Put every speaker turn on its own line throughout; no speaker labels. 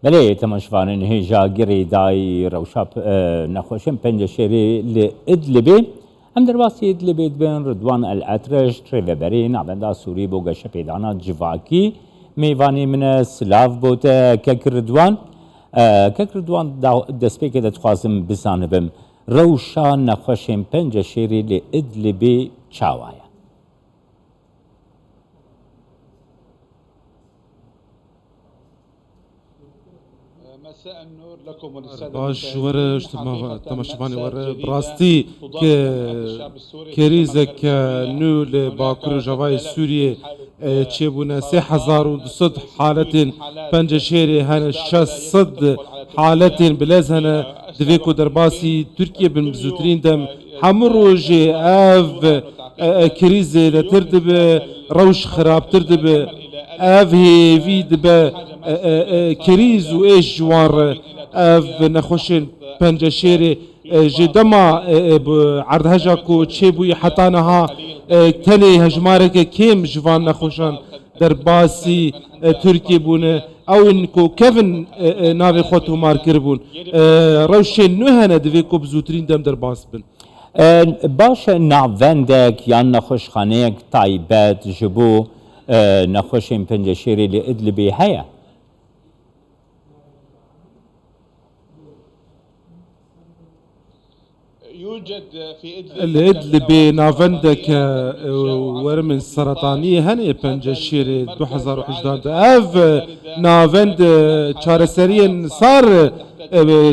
بله تماشوانین هیجا گری دای روشاب نخوشم پنج شری لإدلبه هم در واسه إدلبه بین رضوان الأترش تریبرین عبنده سوری بوگش پیدانا جواکی میوانی من سلاف بود کک رضوان دست پیک داد خوازم بزنم روشا نخوشم پنج شری لإدلبه چاوایا.
باش ور تماشفاني ور براستي كريزك نو لباكور جواي سوريا تشيبونا 3200 حالة بنج شيري هنا 600 حالة بلاز هنا دفيكو درباسي تركيا بمزوترين دم حمروجي اف كريز لتردب روش خراب تردب اف هي في دب كريز وايش جوار اف نخوشن بنج شيري جدما عرض هجاكو تشيبوي حطانها تلي هجمارك كيم جوان نخوشن درباسي تركي بونه او انكو كيفن نافي خوتو مار كربون روشن نهنا دفيكو بزوترين دم درباس بن
باش نعوندك يان نخوش خانيك طيبات جبو نخوشن بنج شيري لإدلبي هيا
يوجد في
الإدلبي نافندك ورمن السرطانية هني بنجشيري 2011 اف نافند چارسرين صار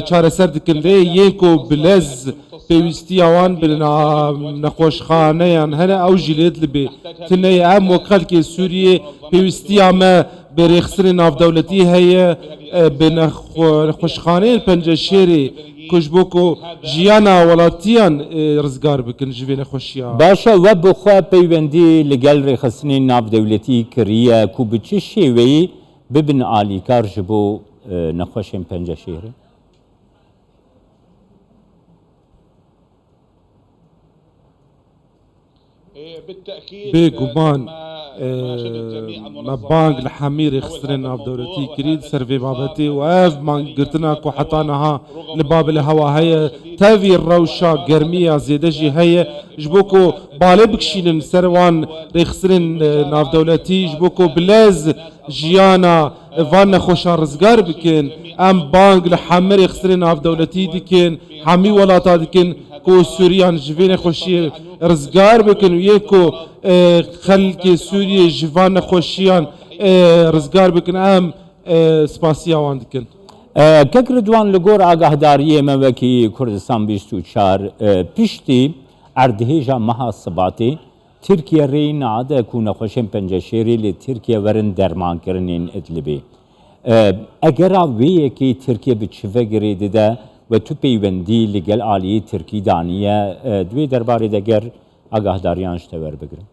چارسر دكن لي ينكو بلز بيوستيوان بلنا نخوش خانه يعني هنا اوجي الإدلبي تني ام وكالك سوريا بيوستياما بريخسر ناف دولتي هي بنخوش خانه بنجشيري كجبوكو جيانا ولاتيان رزقار بكن جوين خوشيا
باشا وبخوا بيوندي لقل رخصنين ناف دولتي كريا كو بچي شيوي ببن آلي كار جبو نخوشين پنجا شهر
بيقومان مبانق الحمير خسرين ناف دولتي كريد سرفي بابتي واف مان قرتنا كو حطانها لباب الهوا هي تافي الروشا قرمية زيدجي هي جبوكو بالبكشين سروان رخسرين ناف دولتي جبوكو بلاز جيانا فان خوشا رزقار بكن ام بانق الحمير خسرين ناف دولتي دكن حمي ولاتا دكن كو سوريان جوين خوشي رزقار بكن ويكو خلق سوريا جوان خوشيان رزقار بكن ام سپاسيا وان دكن
كك رضوان لغور آگاه داريه موكي كردستان 24 پشتی اردهيجا مها صباتي تركيا رين عاده كون خوشن پنج شيري لتركيا ورن درمان کرنين ادلبي اگر وی کی ترکیه بچوه گریده ده و تو پیوندی لگل آلی ترکی دانیه دوی درباره دگر آگاه داریانش تور بگرم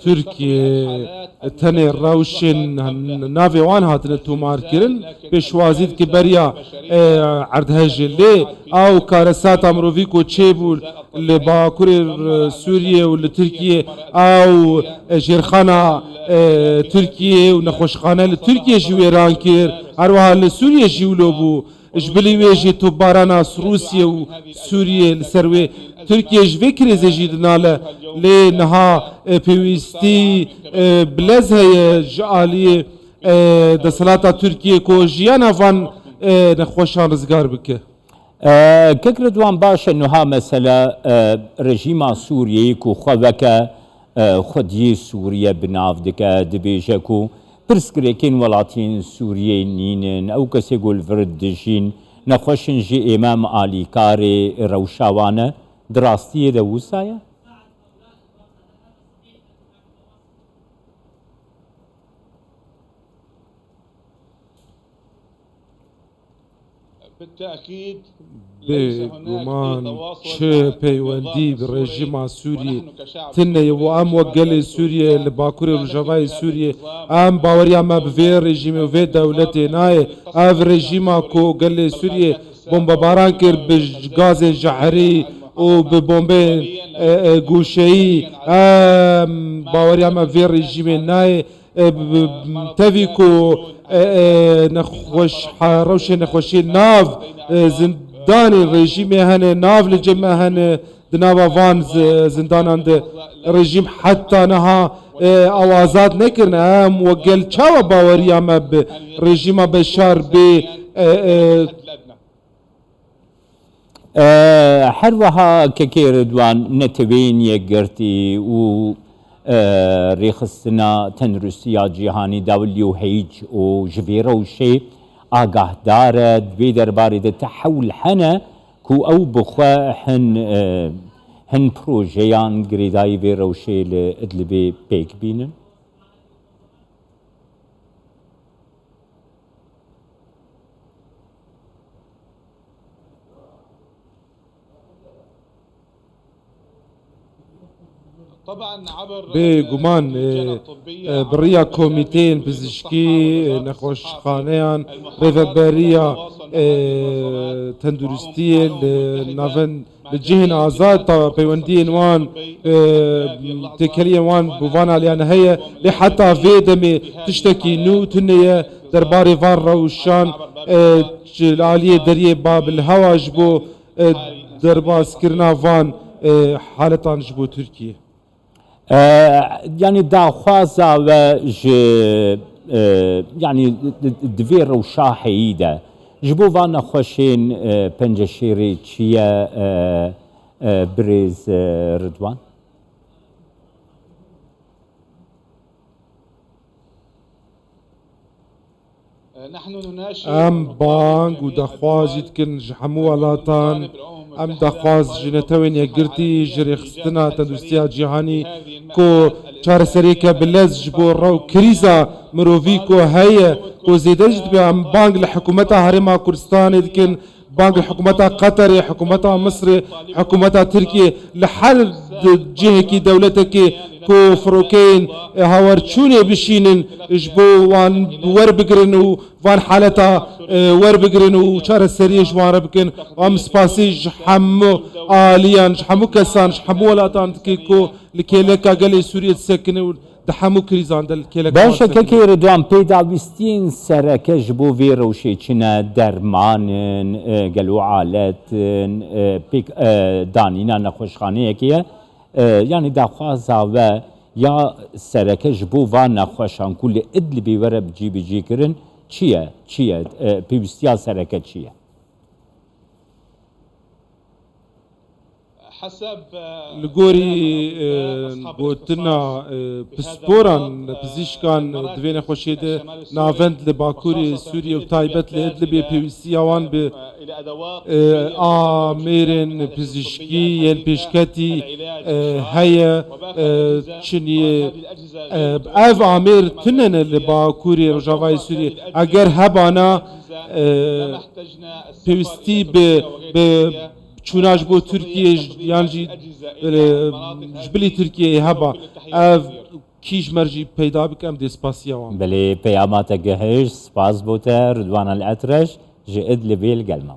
تركيا تاني روشن نافي وان هاتن تومار كرن بشوازيد كبريا عرض هجلي او كارسات امروفيكو تشيبول لباكور سوريا ولتركيا او جيرخانا تركيا ونخوشخانه لتركيا جويران كير اروها لسوريا جيولوبو جبلي ويجي توبارانا روسيا وسوريا لسروي تركيا جفكر زجيدنا لنها بيوستي بلازها جالية دسلاتا تركيا كو جيانا فان نخوشان رزقار بك
كك رضوان باش انها مثلا رژیم سوریه کو خوکه خودی سوریه بناف دکه دبیجه کو پرسکریکین ولاتین سوریه نینن او کسی گل ورد دجین نخوشن جی امام آلی کار روشاوانه دراستی دوسایا
بالتأكيد
بگومان چه پیوندی برژیم سوریه تنه و ام وقل سوریه لباکور رجوای سوریه ام باوریا ما به رژیم و دولت نای اف رژیم کو قل سوریه بمب باران کر بغاز جعری و ببombe گوشه‌ای باوری اما وی رژیم نای تاویکو نخوش روش نخوشی ناو زندان رژیم هنه ناو لجمع هنه دناوا وان زندانان ده رژیم حتی نها آوازات نکرن ام وقل چاوا باوری اما رژیم بشار به
هروها ككي رضوان نتوين يقرتي و ريخستنا تنرسيا جيهاني دوليو هيج و جفيرو شي آگاه دارد في درباري ده تحول حنا كو او بخوا هن بروجيان قريداي في روشي لإدلبي بيك بينن
طبعا عبر
بگومان بریا کمیتین پزشکی نخوش خانیان ریفبریا تندرستی نافن لجهن آزاد تا پیوندی وان تکلی وان بوان علیان هي لحتى في دمي تشتكي نو تنية درباري فان روشان العالية دريه باب الهوا جبو درباس كرنا فان حالتان جبو تركيا
يعني داخوازا و يعني دوير وشاحيدا جبو فانا خوشين بنجشيري تشيا بريز رضوان
نحن نناشد
ام بانگ و دخواز يتكن جحمو ولاتان ام دخواز جنتوين يقرتي جريخستنا تندرستيا جيهاني كو چار سريكا بلز جبو رو كريزا مروفيكو هيا كو زيدجت بي ام بانگ لحكومتا هرما كردستان يتكن بانگ حكومتا قطر حكومتا مصر حكومتا تركيا لحل جهكي دولتكي كو فروكين هاورچوني بشينن جبو وان ور بگرن و وان حالتا ور بگرن و چار سري جوان بكن ام سپاسي حمو آليان حمو كسان حمو ولاتان كو لكيلكا قالي سوريا تسكن دحمو كريزان دل كيلكا
باشا كي رضوان بيداويستين سركه جبو في روشي چنا درمان قالوا عالت بيك دانينا نخوشخانه كيه يعني داخوازا و یا سرکه جبو و نخوشان كل ادلبي ورا بجي كرن چیه پیوستیا سرکه چیه
حسب
لگوری بوتنا پسپوران پزیشکان دوین خوشیده ناوند لباکوری سوریه و تایبت لادلبی پیوستی آوان به آمیرن پزیشکی یل پیشکتی هیا چنی اف آمیر تنن لباکوری رجاوای سوریه اگر هبانا پیوستی به چوناش بو ترکیه یانجی جبلی ترکیه هبا اف کیش مرجی پیدا بکم دسپاسیا وام
بله پیامات گهش سپاس بوده رضوان العطرش جئد لبیل قلمه